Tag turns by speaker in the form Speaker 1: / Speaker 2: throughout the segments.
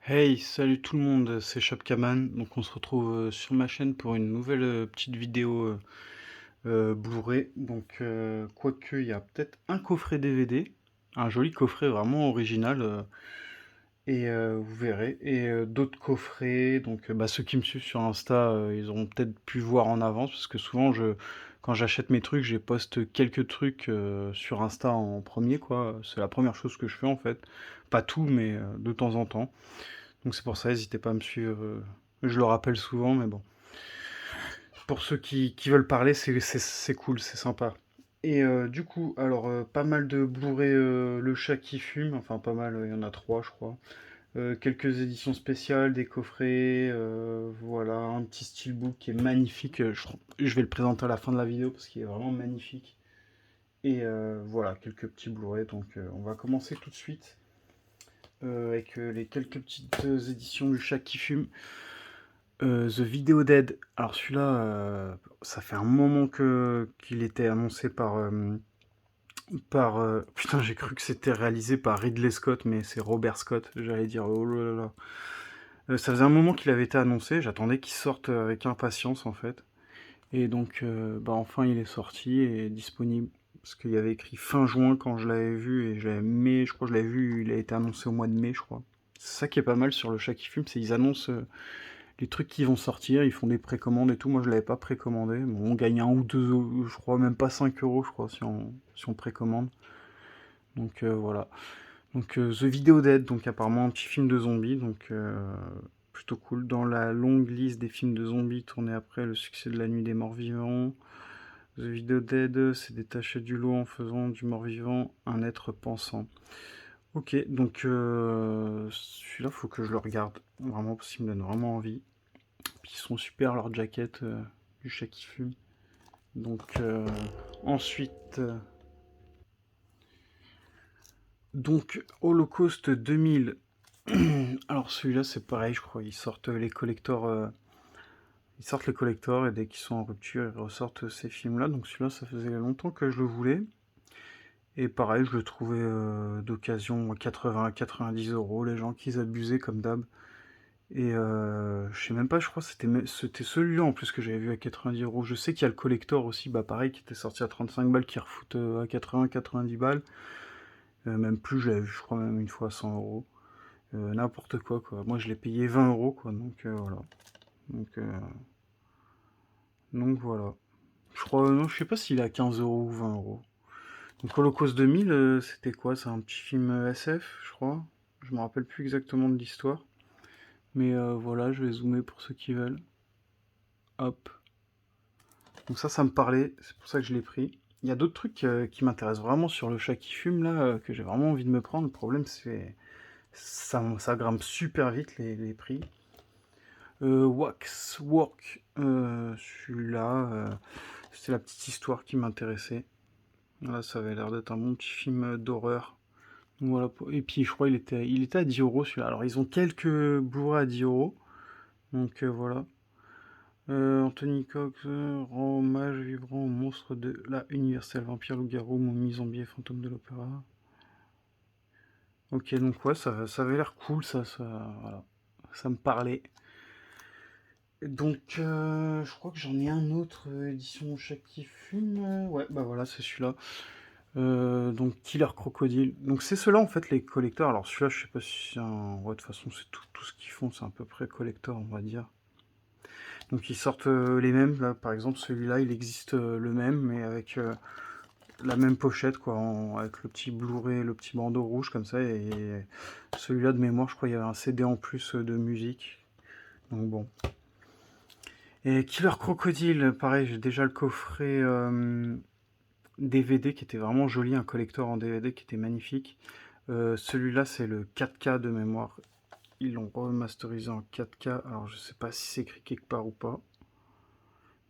Speaker 1: Hey, salut tout le monde, c'est Shopkaman. Donc on se retrouve sur ma chaîne pour une nouvelle petite vidéo Blu-ray. Donc quoique il y a peut-être un coffret DVD, un joli coffret vraiment original et vous verrez. Et d'autres coffrets. Donc bah, ceux qui me suivent sur Insta, ils auront peut-être pu voir en avance parce que souvent quand j'achète mes trucs, je poste quelques trucs sur Insta en premier quoi. C'est la première chose que je fais en fait. Pas tout, mais de temps en temps. Donc c'est pour ça, n'hésitez pas à me suivre. Je le rappelle souvent, mais bon. Pour ceux qui veulent parler, c'est cool, c'est sympa. Et du coup, alors pas mal de Blu-ray Le Chat qui fume, enfin pas mal, il y en a trois je crois. Quelques éditions spéciales, des coffrets, voilà, un petit steelbook qui est magnifique. Je vais le présenter à la fin de la vidéo parce qu'il est vraiment magnifique. Et voilà, quelques petits Blu-ray, donc on va commencer tout de suite avec les quelques petites éditions du Chat qui fume. The Video Dead. Alors celui-là, ça fait un moment que qu'il était annoncé putain, j'ai cru que c'était réalisé par Ridley Scott, mais c'est Robert Scott. J'allais dire oh là là là. Ça faisait un moment qu'il avait été annoncé. J'attendais qu'il sorte avec impatience en fait. Et donc, bah enfin, il est sorti et disponible. Parce qu'il y avait écrit fin juin quand je l'avais vu et mai, je crois que je l'avais vu. Il a été annoncé au mois de mai, je crois. C'est ça qui est pas mal sur le Chat qui fume, c'est qu'ils annoncent les trucs qui vont sortir, ils font des précommandes et tout. Moi, je l'avais pas précommandé. Bon, on gagne un ou deux, je crois, même pas 5 euros, je crois, si on précommande. Donc voilà. Donc The Video Dead, donc apparemment un petit film de zombies, donc plutôt cool. Dans la longue liste des films de zombies tournés après le succès de La Nuit des Morts Vivants, The Video Dead s'est détaché du lot en faisant du mort-vivant un être pensant. Ok, donc celui-là, faut que je le regarde, vraiment, parce qu'il me donne vraiment envie. Puis ils sont super leurs jackets du chat qui fume. Donc ensuite, donc Holocaust 2000. Alors celui-là c'est pareil, je crois. Ils sortent les collectors et dès qu'ils sont en rupture, ils ressortent ces films-là. Donc celui-là, ça faisait longtemps que je le voulais. Et pareil, je le trouvais d'occasion à 80-90 euros. Les gens qui abusaient comme d'hab. Et je sais même pas, je crois que c'était celui-là en plus que j'avais vu à 90 euros. Je sais qu'il y a le collector aussi, bah pareil, qui était sorti à 35 balles, qui refoute à 80-90 balles. Même plus, je l'avais vu, je crois, même une fois à 100 euros. N'importe quoi, quoi. Moi, je l'ai payé 20 euros, quoi. Donc voilà. Donc, euh, donc voilà. Je crois, non, je sais pas s'il est à 15 euros ou 20 euros. Donc Holocaust 2000, c'était quoi? C'est un petit film SF, je crois. Je me rappelle plus exactement de l'histoire. Mais voilà, je vais zoomer pour ceux qui veulent. Hop. Donc ça me parlait, c'est pour ça que je l'ai pris. Il y a d'autres trucs qui m'intéressent vraiment sur le chat qui fume, là, que j'ai vraiment envie de me prendre. Le problème, c'est ça grimpe super vite les prix. Waxwork, celui-là, c'était la petite histoire qui m'intéressait. Là, ça avait l'air d'être un bon petit film d'horreur. Voilà. Et puis, je crois il était à 10 euros celui-là. Alors, ils ont quelques Blu-ray à 10 euros. Donc, voilà. Anthony Cox rend hommage vibrant aux monstres de la Universal, vampire, loup-garou, momie, zombie et fantôme de l'opéra. Ok, donc ouais, ça avait l'air cool, voilà. Ça me parlait. Donc, je crois que j'en ai un autre, édition Chat qui fume. Ouais, bah voilà, c'est celui-là. Donc, Killer Crocodile. Donc, c'est ceux-là, en fait, les collecteurs. Alors, celui-là, je sais pas si c'est un... Ouais, de toute façon, c'est tout ce qu'ils font, c'est à peu près collector, on va dire. Donc, ils sortent les mêmes. Là, par exemple, celui-là, il existe le même, mais avec la même pochette, quoi, avec le petit Blu-ray, le petit bandeau rouge, comme ça. Et celui-là, de mémoire, je crois qu'il y avait un CD en plus de musique. Donc, bon. Et Killer Crocodile, pareil, j'ai déjà le coffret DVD qui était vraiment joli, un collector en DVD qui était magnifique. Celui-là, c'est le 4K de mémoire. Ils l'ont remasterisé en 4K. Alors, je sais pas si c'est écrit quelque part ou pas.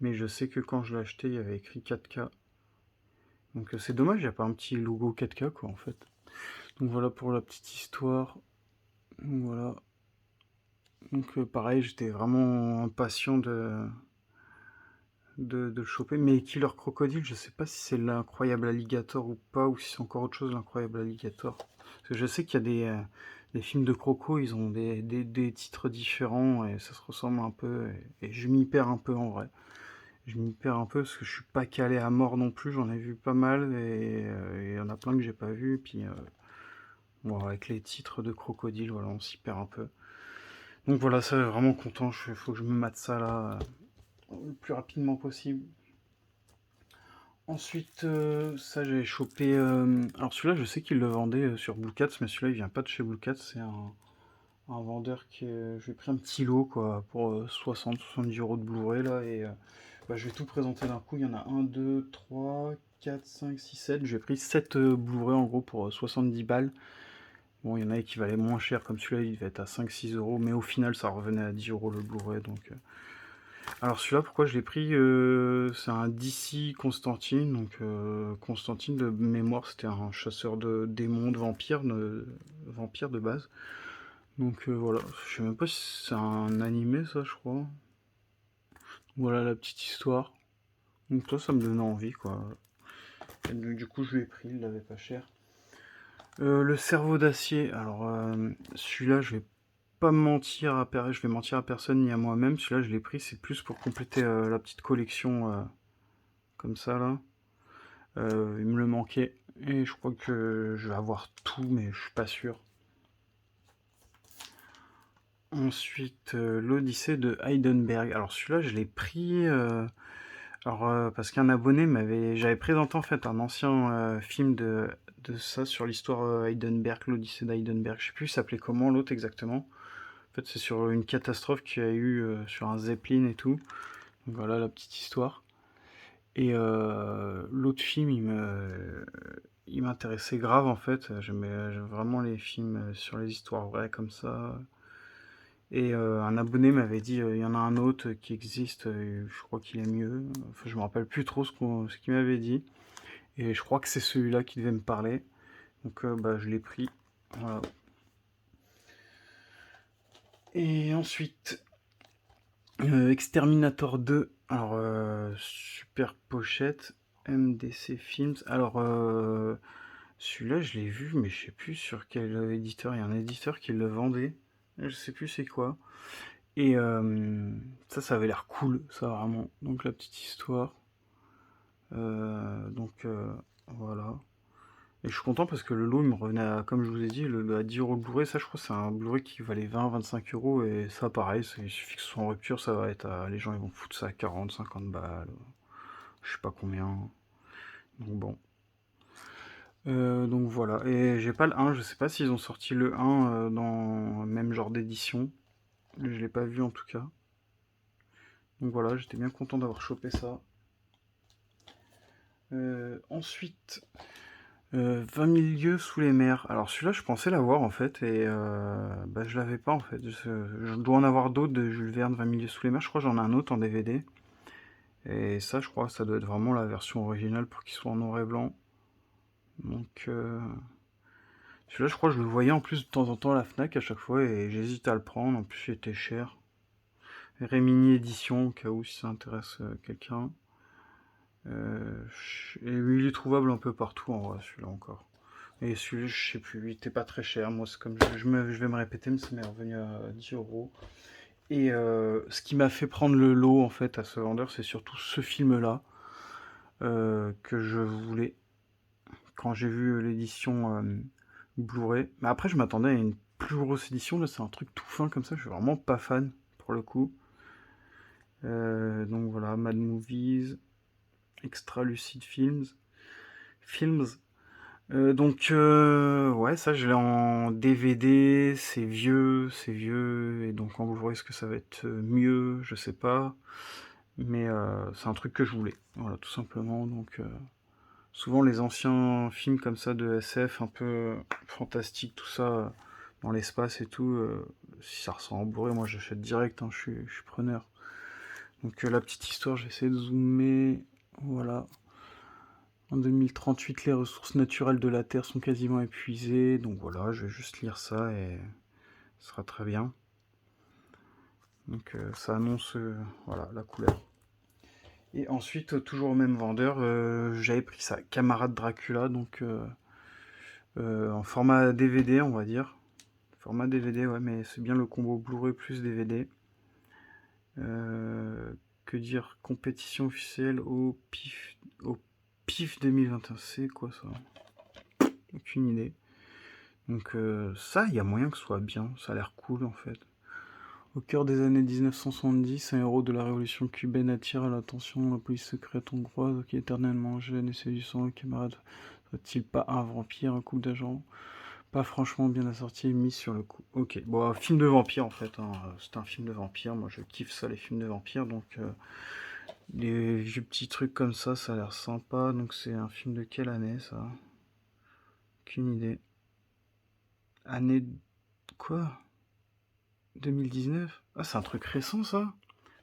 Speaker 1: Mais je sais que quand je l'ai acheté, il y avait écrit 4K. Donc, c'est dommage, il n'y a pas un petit logo 4K, quoi, en fait. Donc, voilà pour la petite histoire. Donc, voilà. Donc, pareil, j'étais vraiment impatient de le choper. Mais Killer Crocodile, je sais pas si c'est l'incroyable alligator ou pas, ou si c'est encore autre chose, l'incroyable alligator. Parce que je sais qu'il y a les films de Croco, ils ont des titres différents et ça se ressemble un peu. Et je m'y perds un peu en vrai. Je m'y perds un peu parce que je suis pas calé à mort non plus. J'en ai vu pas mal et il y en a plein que j'ai pas vu. Puis bon, avec les titres de Crocodile, voilà, on s'y perd un peu. Donc voilà, ça, vraiment content. Faut que je me mate ça là le plus rapidement possible. Ensuite, ça j'avais chopé. Alors celui-là, je sais qu'il le vendait sur Blue Cats, mais celui-là il vient pas de chez Blue Cats. C'est un vendeur qui. J'ai pris un petit lot quoi, pour 60-70 € de Blu-ray là. Et bah, je vais tout présenter d'un coup. Il y en a un, 2, 3, 4, 5, 6, 7. J'ai pris 7 Blu-ray en gros pour 70 balles. Bon, il y en a qui valaient moins cher, comme celui-là il devait être à 5-6 €, mais au final ça revenait à 10 € le Blu-ray donc. Alors celui-là, pourquoi je l'ai pris c'est un DC Constantine. Donc Constantine, de mémoire, c'était un chasseur de démons, de vampires de base. Donc voilà, je sais même pas si c'est un animé ça, je crois. Voilà la petite histoire. Donc ça me donnait envie quoi. Et du coup je l'ai pris, il l'avait pas cher. Le cerveau d'acier, alors celui-là je vais pas mentir je vais mentir à personne ni à moi-même. Celui-là je l'ai pris, c'est plus pour compléter la petite collection comme ça là. Il me le manquait. Et je crois que je vais avoir tout, mais je suis pas sûr. Ensuite, l'Odyssée de Heidenberg. Alors celui-là, je l'ai pris. Parce qu'un abonné j'avais présenté en fait un ancien film de ça sur l'histoire Heidenberg, l'Odyssée d'Heidenberg. Je sais plus, il s'appelait comment l'autre exactement. En fait, c'est sur une catastrophe qu'il y a eu sur un Zeppelin et tout. Donc voilà la petite histoire. Et l'autre film, il m'intéressait grave en fait. J'aime vraiment les films sur les histoires vraies comme ça. Et un abonné m'avait dit il y en a un autre qui existe, je crois qu'il est mieux. Enfin, je me rappelle plus trop ce qu'il m'avait dit. Et je crois que c'est celui-là qui devait me parler. Donc bah, je l'ai pris. Voilà. Et ensuite, Exterminator 2. Alors, super pochette. MDC Films. Alors, celui-là, je l'ai vu, mais je sais plus sur quel éditeur. Il y a un éditeur qui le vendait. Je sais plus c'est quoi. Et ça avait l'air cool, ça vraiment. Donc la petite histoire. Voilà. Et je suis content parce que le lot, il me revenait à, comme je vous ai dit, à 10 € le Blu-ray. Ça, je crois que c'est un Blu-ray qui valait 20-25 €. Et ça, pareil, il suffit que ce soit en rupture, ça va être les gens, ils vont foutre ça à 40-50 balles. Je sais pas combien. Donc bon. Donc voilà. Et j'ai pas le 1, je sais pas s'ils ont sorti le 1 dans le même genre d'édition. Je l'ai pas vu en tout cas. Donc voilà, j'étais bien content d'avoir chopé ça. Ensuite, 20 000 lieues sous les mers. Alors celui-là, je pensais l'avoir en fait, et bah, je l'avais pas en fait. Je dois en avoir d'autres de Jules Verne, 20 000 lieues sous les mers. Je crois que j'en ai un autre en DVD. Et ça, je crois que ça doit être vraiment la version originale pour qu'il soit en noir et blanc. Donc celui-là, je crois que je le voyais en plus de temps en temps à la Fnac à chaque fois, et j'hésite à le prendre. En plus, il était cher. Rémini édition, au cas où si ça intéresse quelqu'un. Et lui, il est trouvable un peu partout en vrai, celui-là encore. Et celui-là, je sais plus, il était pas très cher. Moi, c'est comme je vais me répéter, mais ça m'est revenu à 10 €. Et ce qui m'a fait prendre le lot en fait à ce vendeur, c'est surtout ce film-là que je voulais quand j'ai vu l'édition Blu-ray. Mais après, je m'attendais à une plus grosse édition. Là, c'est un truc tout fin comme ça. Je suis vraiment pas fan pour le coup. Donc voilà, Mad Movies, Extra Lucid Films. Ouais, ça je l'ai en DVD, c'est vieux, et donc en Blu-ray, est-ce que ça va être mieux, je sais pas, mais c'est un truc que je voulais, voilà, tout simplement. Donc souvent les anciens films comme ça de SF, un peu fantastique, tout ça, dans l'espace et tout, si ça ressort en Blu-ray, moi j'achète direct, hein, je suis preneur. Donc la petite histoire, j'essaie de zoomer, voilà. En 2038, les ressources naturelles de la Terre sont quasiment épuisées. Donc voilà, je vais juste lire ça et ce sera très bien. Donc ça annonce voilà, la couleur. Et ensuite, toujours au même vendeur, j'avais pris ça, Camarade Dracula, donc en format DVD, on va dire. Format DVD, ouais, mais c'est bien le combo Blu-ray plus DVD. Que dire? Compétition officielle au PIF 2021. C'est quoi ça? Aucune idée. Donc ça, il y a moyen que ce soit bien. Ça a l'air cool en fait. Au cœur des années 1970, un héros de la révolution cubaine attire l'attention de la police secrète hongroise qui est éternellement jeune et séduisant. Le camarade soit-il pas un vampire, un couple d'agents pas franchement bien assorti et mis sur le coup. Ok, bon, un film de vampire en fait, hein. C'est un film de vampire. Moi je kiffe ça, les films de vampire. Donc les vieux petits trucs comme ça a l'air sympa. Donc c'est un film de quelle année ça? Aucune idée. Année. Quoi? 2019? Ah, c'est un truc récent ça?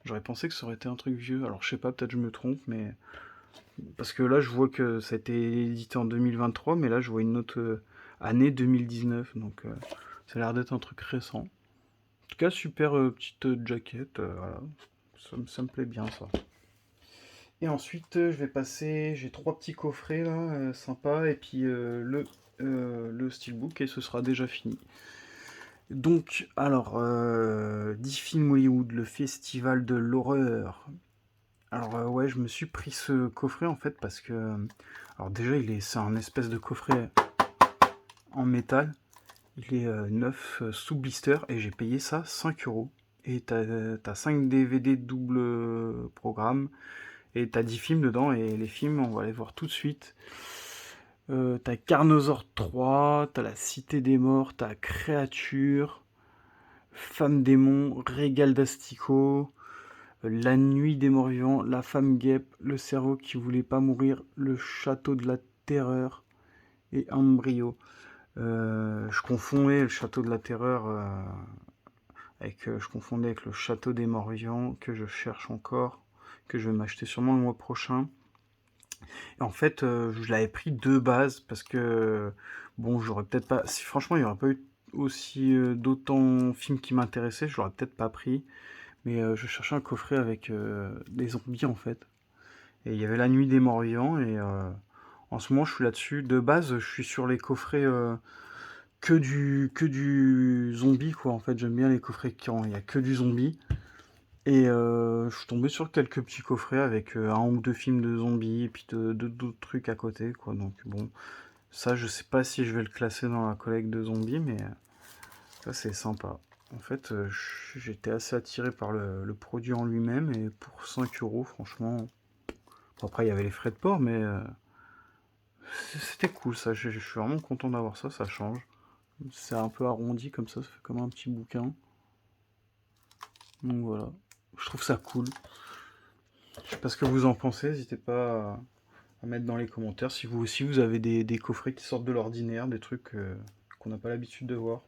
Speaker 1: J'aurais pensé que ça aurait été un truc vieux. Alors je sais pas, peut-être je me trompe, mais. Parce que là je vois que ça a été édité en 2023, mais là je vois une autre année 2019. Donc ça a l'air d'être un truc récent. En tout cas, super petite jaquette. Voilà. Ça me plaît bien ça. Et ensuite, je vais passer. J'ai trois petits coffrets là, sympas, et puis le steelbook, et ce sera déjà fini. Donc, alors, 10 films Hollywood, le festival de l'horreur. Alors, ouais, je me suis pris ce coffret en fait parce que. Alors, déjà, c'est un espèce de coffret en métal. Il est neuf sous blister et j'ai payé ça 5 €. Et t'as 5 DVD double programme et t'as 10 films dedans. Et les films, on va les voir tout de suite. T'as Carnosaur 3, t'as La Cité des Morts, t'as Créature, Femme démon, Régal d'Asticot, La Nuit des Morts Vivants, La Femme Guêpe, Le Cerveau qui voulait pas mourir, Le Château de la Terreur et Embryo. Je confondais le Château de la Terreur je confondais avec le Château des Morts Vivants que je cherche encore, que je vais m'acheter sûrement le mois prochain. Et en fait, je l'avais pris de base parce que bon, j'aurais peut-être pas. Si franchement, il n'y aurait pas eu aussi d'autant films qui m'intéressaient, je l'aurais peut-être pas pris. Mais je cherchais un coffret avec des zombies en fait. Et il y avait La Nuit des Morts Vivants et en ce moment je suis là-dessus. De base, je suis sur les coffrets que du zombie quoi. En fait, j'aime bien les coffrets quand il y a que du zombie. Et je suis tombé sur quelques petits coffrets avec un ou deux films de zombies et puis d'autres trucs à côté quoi. Donc bon, ça je sais pas si je vais le classer dans la collecte de zombies, mais ça c'est sympa. En fait, j'étais assez attiré par le produit en lui-même et pour 5 € franchement. Bon, après il y avait les frais de port, mais c'était cool ça. Je suis vraiment content d'avoir ça, ça change. C'est un peu arrondi comme ça fait comme un petit bouquin. Donc voilà, je trouve ça cool. Je sais pas ce que vous en pensez, n'hésitez pas à mettre dans les commentaires si vous aussi vous avez des coffrets qui sortent de l'ordinaire, des trucs qu'on n'a pas l'habitude de voir.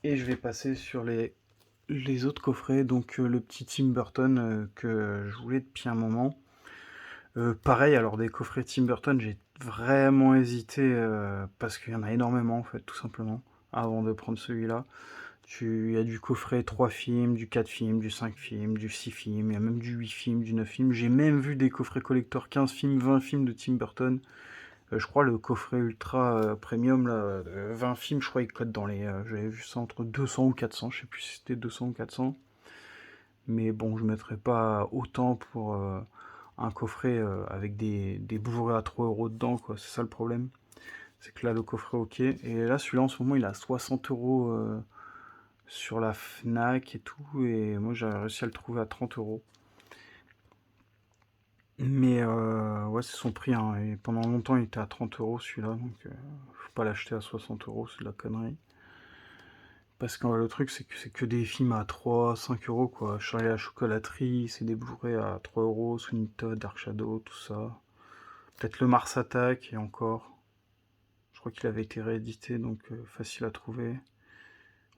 Speaker 1: Et je vais passer sur les autres coffrets, donc le petit Tim Burton que je voulais depuis un moment. Pareil, alors des coffrets Tim Burton, j'ai vraiment hésité parce qu'il y en a énormément en fait, tout simplement, avant de prendre celui-là. Il y a du coffret 3 films, du 4 films, du 5 films, du 6 films, il y a même du 8 films, du 9 films. J'ai même vu des coffrets collector 15 films, 20 films de Tim Burton. Je crois le coffret ultra premium, là, 20 films, je crois il code dans les. J'avais vu ça entre 200 ou 400, je sais plus si c'était 200 ou 400. Mais bon, je ne mettrais pas autant pour un coffret avec des Blu-ray à 3 € dedans, quoi. C'est ça le problème. C'est que là, le coffret, ok. Et là, celui-là, en ce moment, il est à 60 € sur la Fnac et tout. Et moi, j'ai réussi à le trouver à 30 €. Mais ouais, c'est son prix, hein. Et pendant longtemps, il était à 30 € celui-là. Donc, faut pas l'acheter à 60 €, c'est de la connerie. Parce que le truc, c'est que des films à 3, 5 € quoi. Charlie et la chocolaterie, c'est des Blu-ray à 3 €, Sweeney Todd, Dark Shadow, tout ça. Peut-être le Mars Attack, et encore. Je crois qu'il avait été réédité, donc facile à trouver.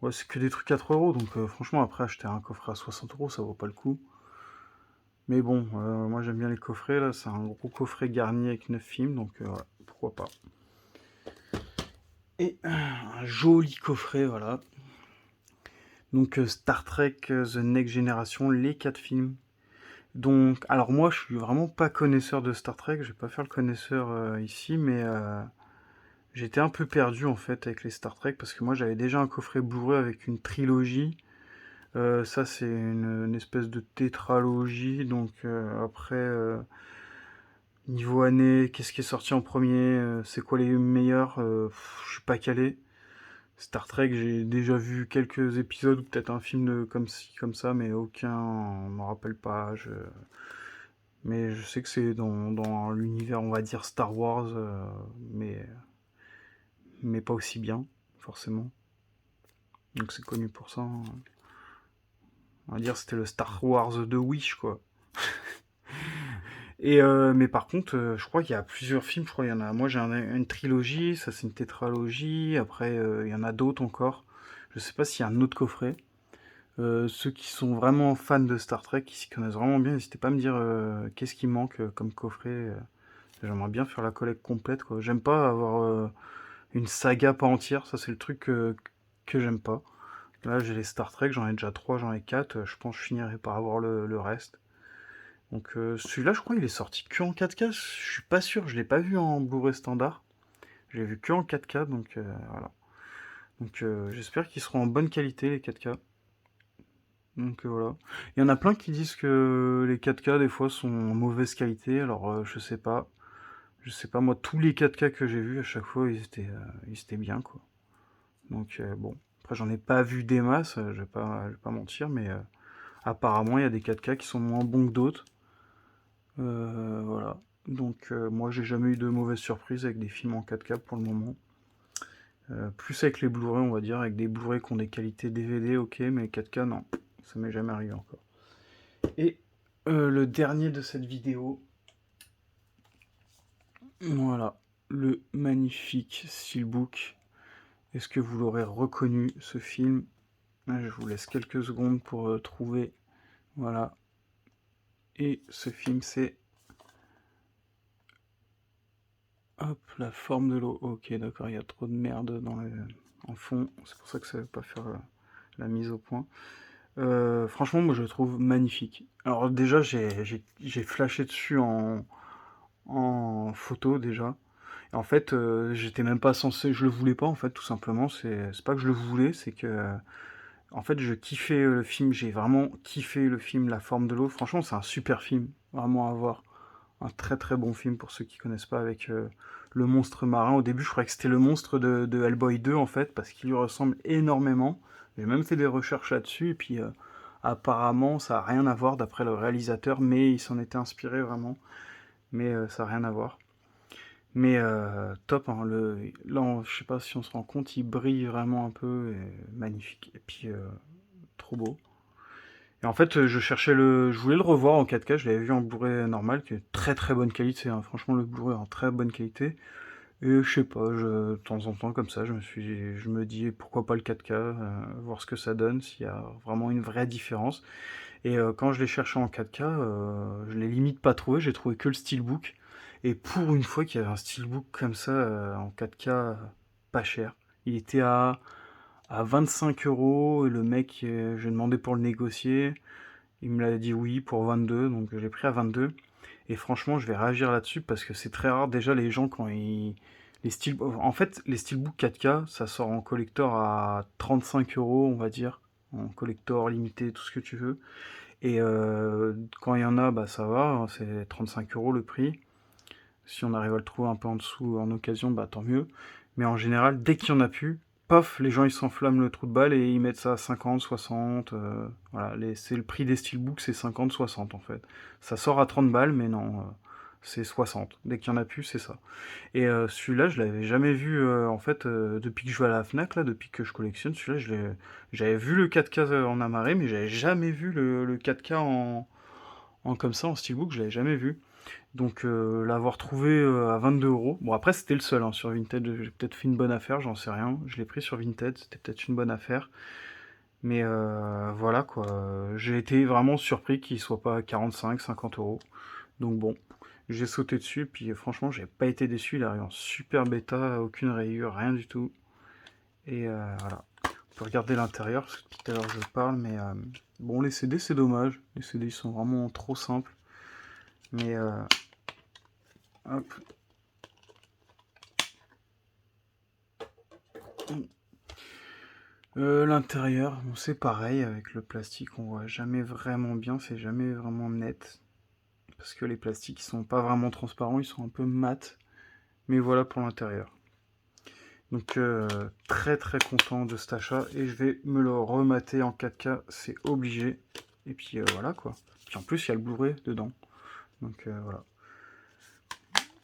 Speaker 1: Ouais, c'est que des trucs à 3 €, donc franchement, après, acheter un coffret à 60 €, ça vaut pas le coup. Mais bon, moi j'aime bien les coffrets, là, c'est un gros coffret garni avec 9 films, donc pourquoi pas. Et un joli coffret, voilà. Donc Star Trek The Next Generation, les 4 films. Donc, alors moi je suis vraiment pas connaisseur de Star Trek, je vais pas faire le connaisseur ici, mais j'étais un peu perdu en fait avec les Star Trek parce que moi j'avais déjà un coffret Blu-ray avec une trilogie. Ça c'est une espèce de tétralogie. Donc après, niveau année, qu'est-ce qui est sorti en premier, c'est quoi les meilleurs, je suis pas calé. Star Trek, j'ai déjà vu quelques épisodes ou peut-être un film comme ci, comme ça, mais aucun, on m'en rappelle pas. Mais je sais que c'est dans l'univers, on va dire Star Wars, mais, mais pas aussi bien, forcément. Donc c'est connu pour ça, hein. On va dire que c'était le Star Wars de Wish, quoi. Et mais par contre, je crois qu'il y a plusieurs films. Je crois qu'il y en a. Moi, j'ai une trilogie. Ça, c'est une tétralogie. Après, il y en a d'autres encore. Je sais pas s'il y a un autre coffret. Ceux qui sont vraiment fans de Star Trek, qui s'y connaissent vraiment bien, n'hésitez pas à me dire qu'est-ce qui manque comme coffret. J'aimerais bien faire la collecte complète, quoi. J'aime pas avoir une saga pas entière. Ça, c'est le truc que j'aime pas. Là, j'ai les Star Trek. J'en ai déjà 3, j'en ai 4. Je pense que je finirai par avoir le reste. Donc celui-là, je crois, il est sorti que en 4K. Je suis pas sûr, je l'ai pas vu en Blu-ray standard. Je l'ai vu que en 4K, donc voilà. Donc j'espère qu'ils seront en bonne qualité les 4K. Donc voilà. Il y en a plein qui disent que les 4K des fois sont en mauvaise qualité. Alors je sais pas. Je sais pas, moi tous les 4K que j'ai vus à chaque fois ils étaient bien, quoi. Donc bon. Après j'en ai pas vu des masses, je vais pas mentir, mais apparemment il y a des 4K qui sont moins bons que d'autres. Voilà. Donc moi j'ai jamais eu de mauvaise surprise avec des films en 4K pour le moment. Plus avec les Blu-ray, on va dire, avec des Blu-ray qui ont des qualités DVD, ok, mais 4K non, ça m'est jamais arrivé encore. Et le dernier de cette vidéo, voilà, le magnifique Steelbook. Est-ce que vous l'aurez reconnu, ce film? Je vous laisse quelques secondes pour trouver. Voilà. Et ce film, c'est... Hop, la forme de l'eau. Ok, d'accord, il y a trop de merde en fond. C'est pour ça que ça ne veut pas faire la mise au point. Franchement, moi, je le trouve magnifique. Alors déjà, j'ai flashé dessus en photo, déjà. Et en fait, j'étais même pas censé... Je le voulais pas, en fait, tout simplement. C'est pas que je le voulais, c'est que... En fait, je kiffais le film. J'ai vraiment kiffé le film La forme de l'eau. Franchement, c'est un super film. Vraiment à voir. Un très très bon film pour ceux qui connaissent pas, avec le monstre marin. Au début, je croyais que c'était le monstre de Hellboy 2 en fait, parce qu'il lui ressemble énormément. J'ai même fait des recherches là-dessus, et puis apparemment ça a rien à voir d'après le réalisateur, mais il s'en était inspiré vraiment. Mais ça a rien à voir. Mais top, hein, là, je sais pas si on se rend compte, il brille vraiment un peu, et magnifique. Et puis trop beau. Et en fait, je voulais le revoir en 4K, je l'avais vu en Blu-ray normal, qui est très très bonne qualité, hein. Franchement, le Blu-ray est en très bonne qualité. Et je sais pas, de temps en temps, comme ça, je me dis pourquoi pas le 4K, voir ce que ça donne, s'il y a vraiment une vraie différence. Et quand je l'ai cherché en 4K, je l'ai limite pas trouvé, j'ai trouvé que le Steelbook. Et pour une fois qu'il y avait un Steelbook comme ça, en 4K, pas cher. Il était à 25 euros, et le mec, j'ai demandé pour le négocier. Il me l'a dit oui pour 22, donc j'ai pris à 22. Et franchement, je vais réagir là-dessus parce que c'est très rare. Déjà, les gens, quand ils. En fait, les Steelbook 4K, ça sort en collector à 35 euros, on va dire. En collector limité, tout ce que tu veux. Et quand il y en a, bah ça va, hein, c'est 35 euros le prix. Si on arrive à le trouver un peu en dessous en occasion, bah tant mieux. Mais en général, dès qu'il y en a plus, paf, les gens ils s'enflamment le trou de balle et ils mettent ça à 50, 60. Voilà, c'est le prix des steelbooks, c'est 50, 60 en fait. Ça sort à 30 balles, mais non, c'est 60. Dès qu'il y en a plus, c'est ça. Et celui-là, je l'avais jamais vu en fait depuis que je vais à la Fnac, là, depuis que je collectionne. Celui-là, j'avais vu le 4K en amarré, mais j'avais jamais vu le 4K en comme ça en steelbook, je l'avais jamais vu. Donc l'avoir trouvé à 22 euros. Bon, après c'était le seul, hein, sur Vinted. J'ai peut-être fait une bonne affaire, j'en sais rien. Je l'ai pris sur Vinted, c'était peut-être une bonne affaire. Mais voilà quoi. J'ai été vraiment surpris qu'il soit pas à 45, 50 euros. Donc bon, j'ai sauté dessus. Puis franchement, j'ai pas été déçu. Il arrive en super bêta, aucune rayure, rien du tout. Et voilà. On peut regarder l'intérieur, parce que tout à l'heure je parle. Mais bon, les CD c'est dommage. Les CD ils sont vraiment trop simples. Mais hop. L'intérieur, bon, c'est pareil avec le plastique, on voit jamais vraiment bien, c'est jamais vraiment net. Parce que les plastiques ils sont pas vraiment transparents, ils sont un peu mat. Mais voilà pour l'intérieur. Donc très très content de cet achat et je vais me le remater en 4K, c'est obligé. Et puis voilà quoi. Puis en plus il y a le Blu-ray dedans. Donc voilà.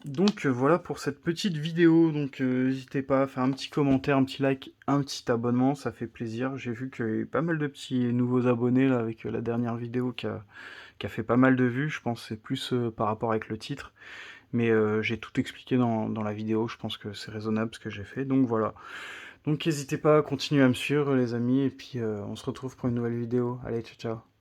Speaker 1: Donc voilà pour cette petite vidéo. Donc n'hésitez pas à faire un petit commentaire, un petit like, un petit abonnement, ça fait plaisir. J'ai vu qu'il y a eu pas mal de petits nouveaux abonnés là avec la dernière vidéo qui a fait pas mal de vues. Je pense que c'est plus par rapport avec le titre. Mais j'ai tout expliqué dans la vidéo, je pense que c'est raisonnable ce que j'ai fait. Donc voilà. Donc n'hésitez pas à continuer à me suivre les amis, et puis on se retrouve pour une nouvelle vidéo. Allez, ciao ciao.